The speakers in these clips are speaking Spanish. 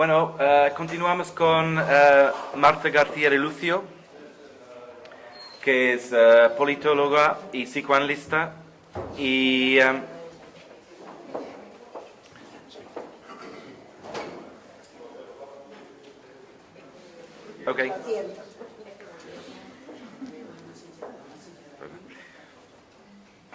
Bueno, continuamos con Marta García de Lucio, que es politóloga y psicoanalista y okay.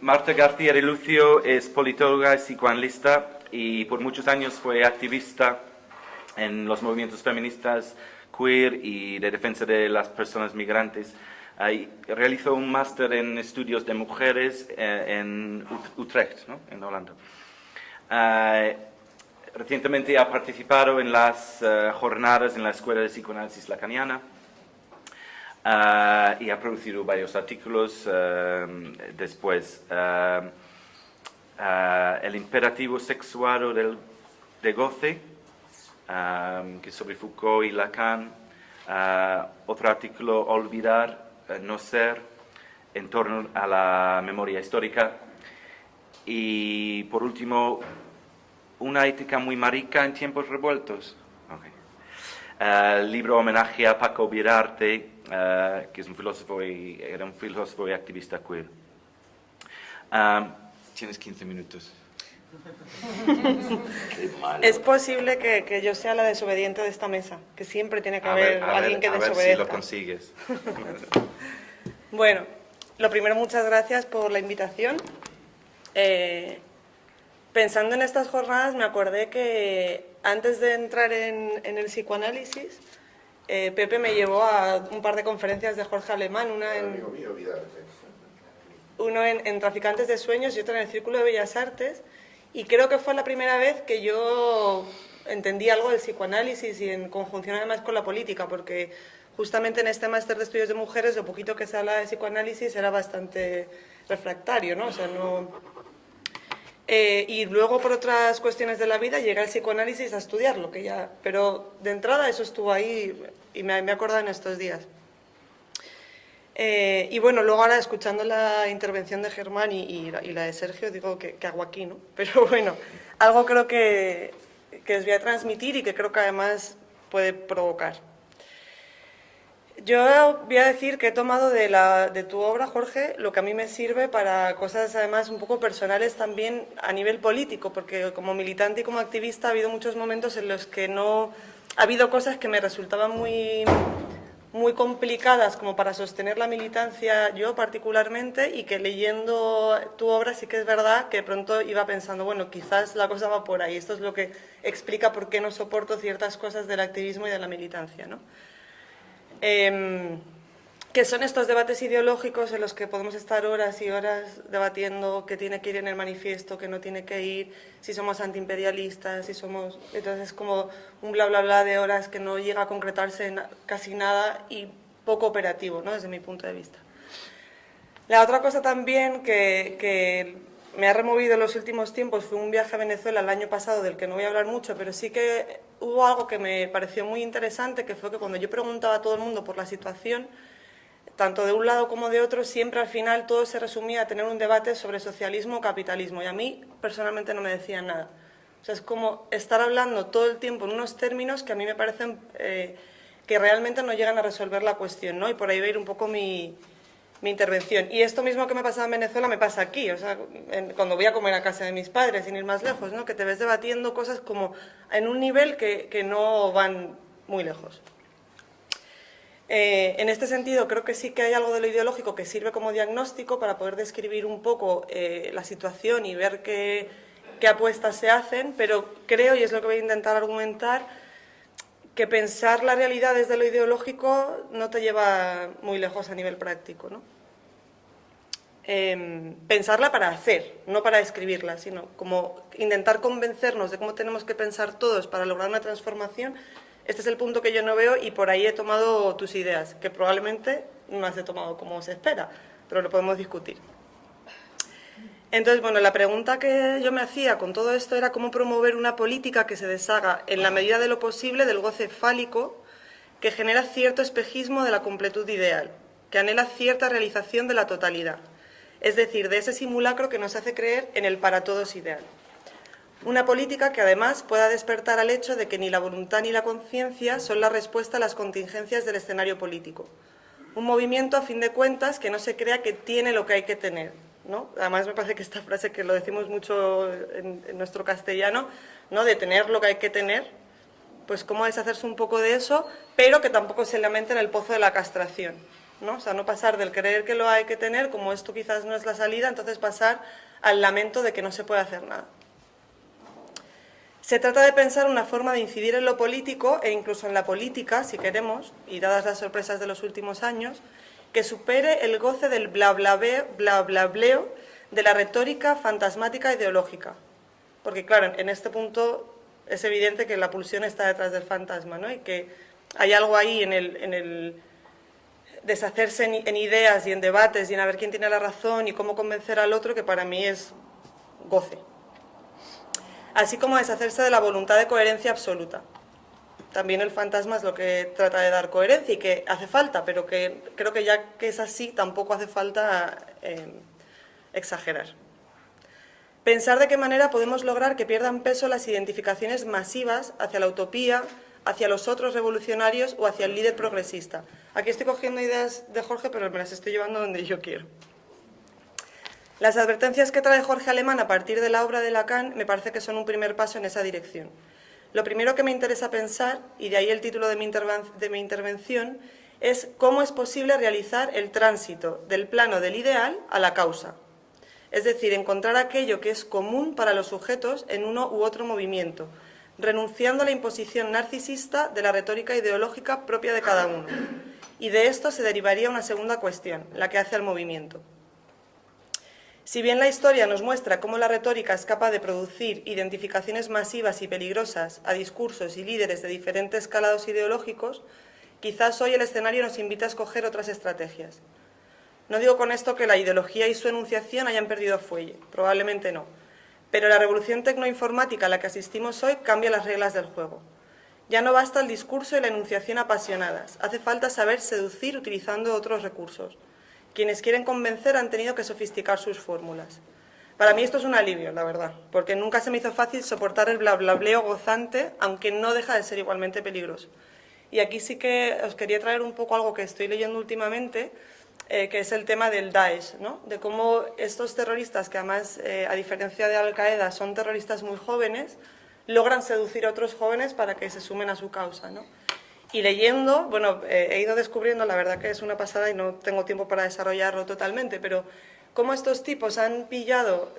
Marta García de Lucio es politóloga y psicoanalista y por muchos años fue activista en los movimientos feministas, queer y de defensa de las personas migrantes. Realizó un máster en estudios de mujeres en Utrecht, ¿no? En Holanda. Recientemente ha participado en las jornadas en la Escuela de Psicoanálisis Lacaniana y ha producido varios artículos después. El imperativo sexuado de goce, que es sobre Foucault y Lacan. Otro artículo, Olvidar, no ser, en torno a la memoria histórica. Y por último, Una ética muy marica en tiempos revueltos. Libro homenaje a Paco Birarte, que es un filósofo era un filósofo y activista queer. Tienes 15 minutos. Es posible que yo sea la desobediente de esta mesa, que siempre tiene que haber alguien que desobedezca. A ver si lo consigues. Bueno, lo primero, muchas gracias por la invitación. Pensando en estas jornadas, me acordé que antes de entrar en el psicoanálisis, Pepe me llevó a un par de conferencias de Jorge Alemán, uno en Traficantes de Sueños y otro en el Círculo de Bellas Artes, y creo que fue la primera vez que yo entendí algo del psicoanálisis y en conjunción además con la política, porque justamente en este máster de estudios de mujeres lo poquito que se habla de psicoanálisis era bastante refractario, ¿no? O sea, no... y luego por otras cuestiones de la vida llegué al psicoanálisis a estudiarlo, que ya... pero de entrada eso estuvo ahí y me he acordado en estos días. Y bueno, luego ahora escuchando la intervención de Germán y la de Sergio, digo, ¿qué hago aquí, no? Pero bueno, algo creo que os voy a transmitir y que creo que además puede provocar. Yo voy a decir que he tomado de tu obra, Jorge, lo que a mí me sirve para cosas además un poco personales también a nivel político, porque como militante y como activista ha habido muchos momentos en los que no... Ha habido cosas que me resultaban muy complicadas como para sostener la militancia yo particularmente, y que leyendo tu obra sí que es verdad que de pronto iba pensando, bueno, quizás la cosa va por ahí, esto es lo que explica por qué no soporto ciertas cosas del activismo y de la militancia, ¿no? Que son estos debates ideológicos en los que podemos estar horas y horas debatiendo qué tiene que ir en el manifiesto, qué no tiene que ir, si somos antiimperialistas, si somos... Entonces es como un bla bla bla de horas que no llega a concretarse en casi nada y poco operativo, ¿no? Desde mi punto de vista. La otra cosa también que me ha removido en los últimos tiempos fue un viaje a Venezuela el año pasado, del que no voy a hablar mucho, pero sí que hubo algo que me pareció muy interesante, que fue que cuando yo preguntaba a todo el mundo por la situación, tanto de un lado como de otro, siempre al final todo se resumía a tener un debate sobre socialismo o capitalismo, y a mí personalmente no me decían nada. O sea, es como estar hablando todo el tiempo en unos términos que a mí me parecen que realmente no llegan a resolver la cuestión, ¿no? Y por ahí va a ir un poco mi intervención. Y esto mismo que me pasa en Venezuela me pasa aquí, o sea, cuando voy a comer a casa de mis padres, sin ir más lejos, ¿no? Que te ves debatiendo cosas como en un nivel que no van muy lejos. En este sentido, creo que sí que hay algo de lo ideológico que sirve como diagnóstico para poder describir un poco la situación y ver qué apuestas se hacen, pero creo, y es lo que voy a intentar argumentar, que pensar la realidad desde lo ideológico no te lleva muy lejos a nivel práctico, ¿no? Pensarla para hacer, no para escribirla, sino como intentar convencernos de cómo tenemos que pensar todos para lograr una transformación. Este es el punto que yo no veo, y por ahí he tomado tus ideas, que probablemente no las he tomado como se espera, pero lo podemos discutir. Entonces, bueno, la pregunta que yo me hacía con todo esto era cómo promover una política que se deshaga en la medida de lo posible del goce fálico, que genera cierto espejismo de la completud ideal, que anhela cierta realización de la totalidad, es decir, de ese simulacro que nos hace creer en el para todos ideal. Una política que además pueda despertar al hecho de que ni la voluntad ni la conciencia son la respuesta a las contingencias del escenario político. Un movimiento, a fin de cuentas, que no se crea que tiene lo que hay que tener, ¿no? Además, me parece que esta frase, que lo decimos mucho en nuestro castellano, ¿no?, de tener lo que hay que tener, pues cómo deshacerse un poco de eso, pero que tampoco se lamente en el pozo de la castración, ¿no? O sea, no pasar del creer que lo hay que tener, como esto quizás no es la salida, entonces pasar al lamento de que no se puede hacer nada. Se trata de pensar una forma de incidir en lo político e incluso en la política, si queremos, y dadas las sorpresas de los últimos años, que supere el goce del bla-bla-bleo de la retórica fantasmática ideológica. Porque, claro, en este punto es evidente que la pulsión está detrás del fantasma, ¿no? Y que hay algo ahí en el deshacerse en ideas y en debates y en a ver quién tiene la razón y cómo convencer al otro, que para mí es goce. Así como deshacerse de la voluntad de coherencia absoluta. También el fantasma es lo que trata de dar coherencia y que hace falta, pero que creo que ya que es así, tampoco hace falta exagerar. Pensar de qué manera podemos lograr que pierdan peso las identificaciones masivas hacia la utopía, hacia los otros revolucionarios o hacia el líder progresista. Aquí estoy cogiendo ideas de Jorge, pero me las estoy llevando donde yo quiero. Las advertencias que trae Jorge Alemán a partir de la obra de Lacan me parece que son un primer paso en esa dirección. Lo primero que me interesa pensar, y de ahí el título de mi intervención, es cómo es posible realizar el tránsito del plano del ideal a la causa. Es decir, encontrar aquello que es común para los sujetos en uno u otro movimiento, renunciando a la imposición narcisista de la retórica ideológica propia de cada uno. Y de esto se derivaría una segunda cuestión, la que hace al movimiento. Si bien la historia nos muestra cómo la retórica es capaz de producir identificaciones masivas y peligrosas a discursos y líderes de diferentes calados ideológicos, quizás hoy el escenario nos invita a escoger otras estrategias. No digo con esto que la ideología y su enunciación hayan perdido fuelle, probablemente no, pero la revolución tecnoinformática a la que asistimos hoy cambia las reglas del juego. Ya no basta el discurso y la enunciación apasionadas, hace falta saber seducir utilizando otros recursos. Quienes quieren convencer han tenido que sofisticar sus fórmulas. Para mí esto es un alivio, la verdad, porque nunca se me hizo fácil soportar el blablableo gozante, aunque no deja de ser igualmente peligroso. Y aquí sí que os quería traer un poco algo que estoy leyendo últimamente, que es el tema del Daesh, ¿no? De cómo estos terroristas, que además, a diferencia de Al-Qaeda, son terroristas muy jóvenes, logran seducir a otros jóvenes para que se sumen a su causa, ¿no? Y leyendo, bueno, he ido descubriendo, la verdad que es una pasada y no tengo tiempo para desarrollarlo totalmente, pero cómo estos tipos han pillado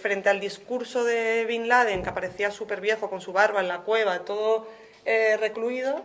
frente al discurso de Bin Laden, que aparecía súper viejo con su barba en la cueva, todo recluido,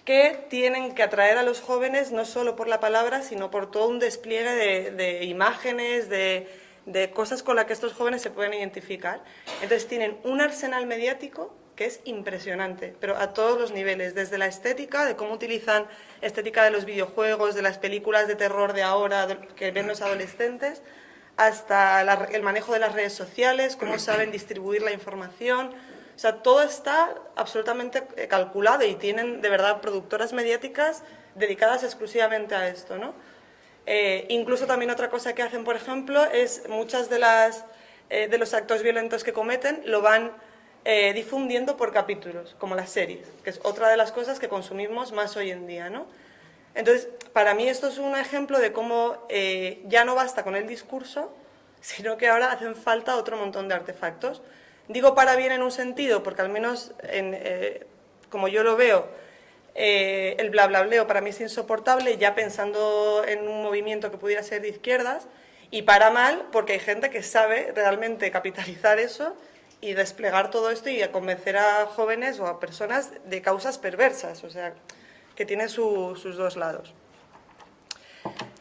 que tienen que atraer a los jóvenes no solo por la palabra, sino por todo un despliegue de imágenes, de cosas con las que estos jóvenes se pueden identificar. Entonces tienen un arsenal mediático que es impresionante, pero a todos los niveles, desde la estética, de cómo utilizan estética de los videojuegos, de las películas de terror de ahora, que ven los adolescentes, hasta el manejo de las redes sociales, cómo saben distribuir la información. O sea, todo está absolutamente calculado y tienen de verdad productoras mediáticas dedicadas exclusivamente a esto, ¿no? Incluso también otra cosa que hacen, por ejemplo, es muchas de los actos violentos que cometen lo van difundiendo por capítulos, como las series, que es otra de las cosas que consumimos más hoy en día, ¿no? Entonces, para mí esto es un ejemplo de cómo ya no basta con el discurso, sino que ahora hacen falta otro montón de artefactos. Digo para bien en un sentido, porque al menos como yo lo veo, el blablableo para mí es insoportable, ya pensando en un movimiento que pudiera ser de izquierdas, y para mal, porque hay gente que sabe realmente capitalizar eso y desplegar todo esto y a convencer a jóvenes o a personas de causas perversas, o sea, que tiene sus dos lados.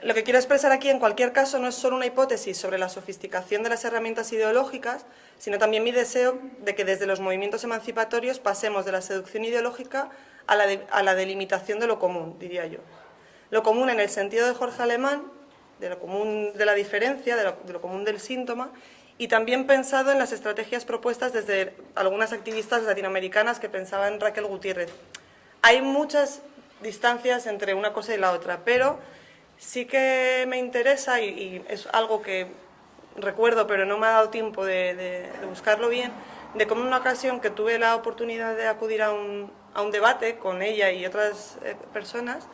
Lo que quiero expresar aquí, en cualquier caso, no es solo una hipótesis sobre la sofisticación de las herramientas ideológicas, sino también mi deseo de que desde los movimientos emancipatorios pasemos de la seducción ideológica a la delimitación de lo común, diría yo. Lo común en el sentido de Jorge Alemán, de lo común de la diferencia, de lo común del síntoma, y también pensado en las estrategias propuestas desde algunas activistas latinoamericanas que pensaban en Raquel Gutiérrez. Hay muchas distancias entre una cosa y la otra, pero sí que me interesa, y es algo que recuerdo pero no me ha dado tiempo de buscarlo bien, de cómo en una ocasión que tuve la oportunidad de acudir a un debate con ella y otras personas,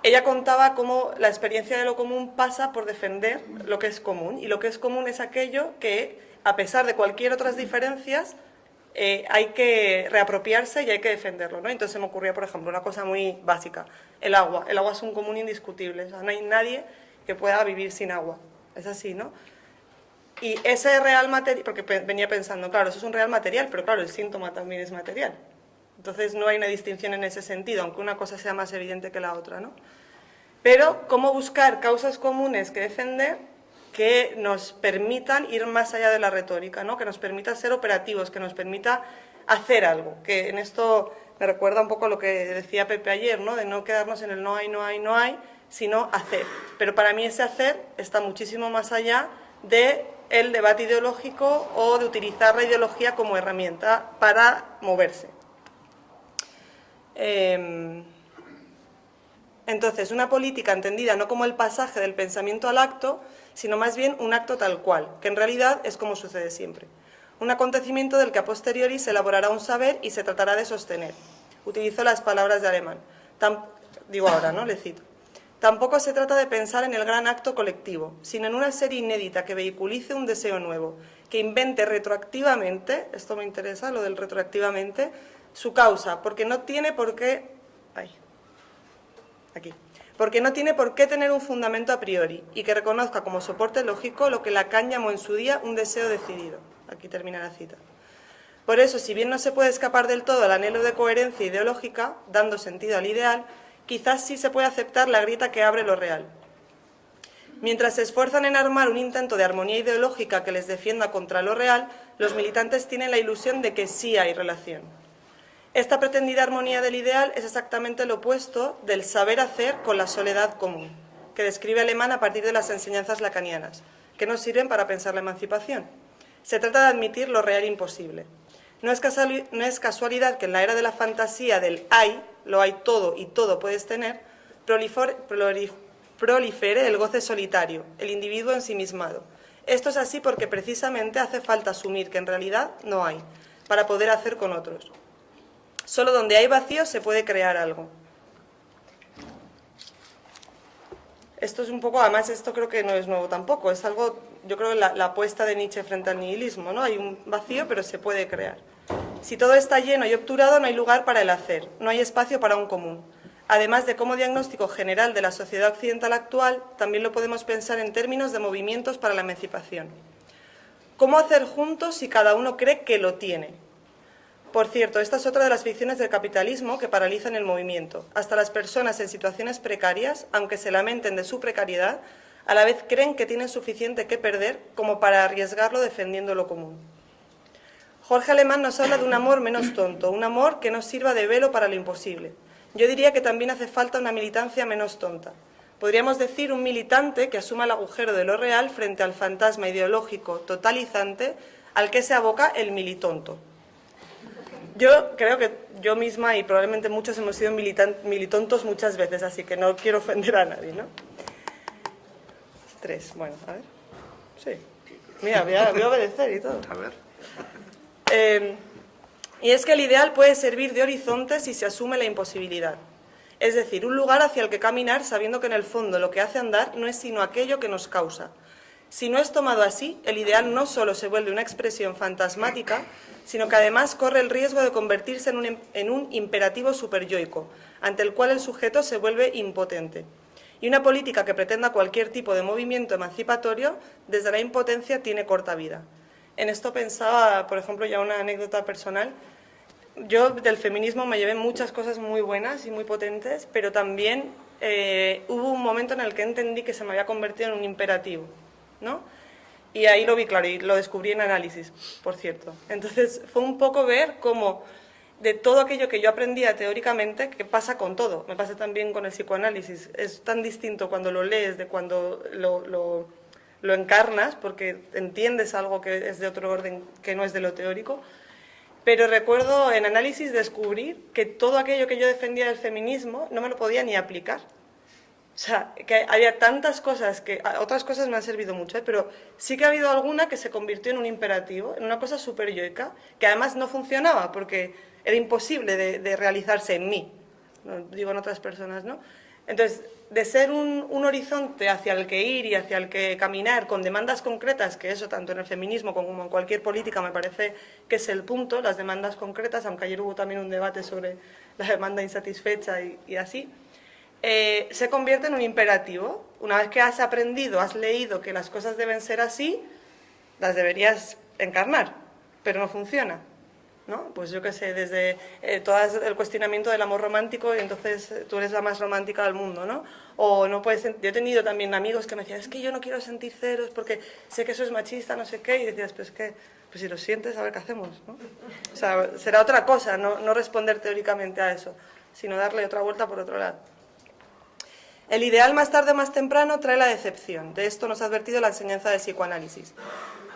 ella contaba cómo la experiencia de lo común pasa por defender lo que es común, y lo que es común es aquello que, a pesar de cualquier otras diferencias, hay que reapropiarse y hay que defenderlo, ¿no? Entonces se me ocurría, por ejemplo, una cosa muy básica, el agua. El agua es un común indiscutible, o sea, no hay nadie que pueda vivir sin agua, es así, ¿no? Y ese real material, porque venía pensando, claro, eso es un real material, pero claro, el síntoma también es material. Entonces no hay una distinción en ese sentido, aunque una cosa sea más evidente que la otra, ¿no? Pero cómo buscar causas comunes que defender que nos permitan ir más allá de la retórica, ¿no? Que nos permita ser operativos, que nos permita hacer algo. Que en esto me recuerda un poco a lo que decía Pepe ayer, ¿no? De no quedarnos en el no hay, no hay, no hay, sino hacer. Pero para mí ese hacer está muchísimo más allá del debate ideológico o de utilizar la ideología como herramienta para moverse. Entonces, una política entendida no como el pasaje del pensamiento al acto, sino más bien un acto tal cual, que en realidad es como sucede siempre. Un acontecimiento del que a posteriori se elaborará un saber y se tratará de sostener. Utilizo las palabras de Alemán. Digo ahora, ¿no? Le cito. Tampoco se trata de pensar en el gran acto colectivo, sino en una serie inédita que vehiculice un deseo nuevo, que invente retroactivamente, esto me interesa, lo del retroactivamente, su causa, porque no tiene por qué... Porque no tiene por qué tener un fundamento a priori y que reconozca como soporte lógico lo que Lacan llamó en su día un deseo decidido. Aquí termina la cita. Por eso, si bien no se puede escapar del todo al anhelo de coherencia ideológica, dando sentido al ideal, quizás sí se puede aceptar la grieta que abre lo real. Mientras se esfuerzan en armar un intento de armonía ideológica que les defienda contra lo real, los militantes tienen la ilusión de que sí hay relación. Esta pretendida armonía del ideal es exactamente lo opuesto del saber hacer con la soledad común, que describe Alemán a partir de las enseñanzas lacanianas, que nos sirven para pensar la emancipación. Se trata de admitir lo real imposible. No es casualidad que en la era de la fantasía del hay, lo hay todo y todo puedes tener, prolifere el goce solitario, el individuo ensimismado. Esto es así porque precisamente hace falta asumir que en realidad no hay, para poder hacer con otros. Solo donde hay vacío se puede crear algo. Esto es un poco, además esto creo que no es nuevo tampoco, es algo, yo creo, la apuesta de Nietzsche frente al nihilismo, ¿no? Hay un vacío, pero se puede crear. Si todo está lleno y obturado, no hay lugar para el hacer, no hay espacio para un común. Además de como diagnóstico general de la sociedad occidental actual, también lo podemos pensar en términos de movimientos para la emancipación. ¿Cómo hacer juntos si cada uno cree que lo tiene? Por cierto, esta es otra de las ficciones del capitalismo que paralizan el movimiento. Hasta las personas en situaciones precarias, aunque se lamenten de su precariedad, a la vez creen que tienen suficiente que perder como para arriesgarlo defendiendo lo común. Jorge Alemán nos habla de un amor menos tonto, un amor que no sirva de velo para lo imposible. Yo diría que también hace falta una militancia menos tonta. Podríamos decir un militante que asuma el agujero de lo real frente al fantasma ideológico totalizante al que se aboca el militonto. Yo creo que yo misma y probablemente muchos hemos sido militontos muchas veces, así que no quiero ofender a nadie, ¿no? 3, bueno, a ver. Sí. Mira, voy a obedecer y todo. A ver. Y es que el ideal puede servir de horizonte si se asume la imposibilidad. Es decir, un lugar hacia el que caminar sabiendo que en el fondo lo que hace andar no es sino aquello que nos causa. Si no es tomado así, el ideal no solo se vuelve una expresión fantasmática, sino que además corre el riesgo de convertirse en un imperativo superyoico, ante el cual el sujeto se vuelve impotente. Y una política que pretenda cualquier tipo de movimiento emancipatorio, desde la impotencia tiene corta vida. En esto pensaba, por ejemplo, ya una anécdota personal. Yo del feminismo me llevé muchas cosas muy buenas y muy potentes, pero también hubo un momento en el que entendí que se me había convertido en un imperativo, ¿no? Y ahí lo vi claro y lo descubrí en análisis, por cierto. Entonces fue un poco ver cómo de todo aquello que yo aprendía teóricamente, que pasa con todo, me pasa también con el psicoanálisis, es tan distinto cuando lo lees de cuando lo encarnas, porque entiendes algo que es de otro orden, que no es de lo teórico. Pero recuerdo en análisis descubrir que todo aquello que yo defendía del feminismo no me lo podía ni aplicar. O sea, que había tantas cosas que... Otras cosas me han servido mucho, ¿eh? Pero sí que ha habido alguna que se convirtió en un imperativo, en una cosa súper yoica, que además no funcionaba porque era imposible de realizarse en mí, no digo en otras personas, ¿no? Entonces, de ser un horizonte hacia el que ir y hacia el que caminar con demandas concretas, que eso tanto en el feminismo como en cualquier política me parece que es el punto, las demandas concretas, aunque ayer hubo también un debate sobre la demanda insatisfecha y así, se convierte en un imperativo. Una vez que has aprendido, has leído que las cosas deben ser así, las deberías encarnar, pero no funciona, ¿no? Pues yo qué sé, desde todo el cuestionamiento del amor romántico, y entonces tú eres la más romántica del mundo, ¿no? O no puedes... Yo he tenido también amigos que me decían, es que yo no quiero sentir celos porque sé que eso es machista, no sé qué, y decías, pues que, pues si lo sientes, a ver qué hacemos, ¿no? O sea, será otra cosa, no responder teóricamente a eso, sino darle otra vuelta por otro lado. El ideal más tarde o más temprano trae la decepción. De esto nos ha advertido la enseñanza del psicoanálisis.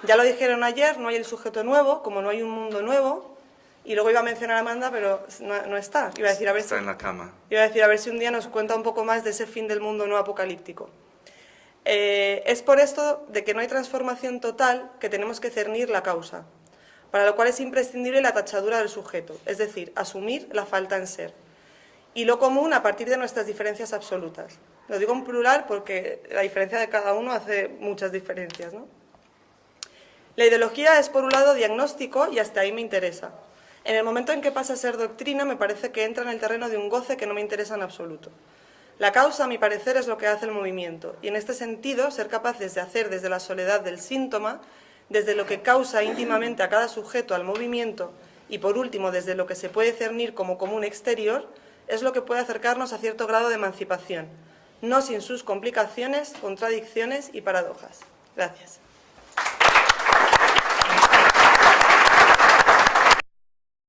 Ya lo dijeron ayer, no hay el sujeto nuevo, como no hay un mundo nuevo, y luego iba a mencionar a Amanda, pero no está. Iba a decir, Está en la cama. Iba a decir, a ver si un día nos cuenta un poco más de ese fin del mundo no apocalíptico. Es por esto de que no hay transformación total que tenemos que cernir la causa, para lo cual es imprescindible la tachadura del sujeto, es decir, asumir la falta en ser. Y lo común a partir de nuestras diferencias absolutas. Lo digo en plural porque la diferencia de cada uno hace muchas diferencias, ¿no? La ideología es, por un lado, diagnóstico y hasta ahí me interesa. En el momento en que pasa a ser doctrina, me parece que entra en el terreno de un goce que no me interesa en absoluto. La causa, a mi parecer, es lo que hace el movimiento, y en este sentido, ser capaces de hacer desde la soledad del síntoma, desde lo que causa íntimamente a cada sujeto al movimiento, y por último, desde lo que se puede cernir como común exterior, es lo que puede acercarnos a cierto grado de emancipación, no sin sus complicaciones, contradicciones y paradojas. Gracias.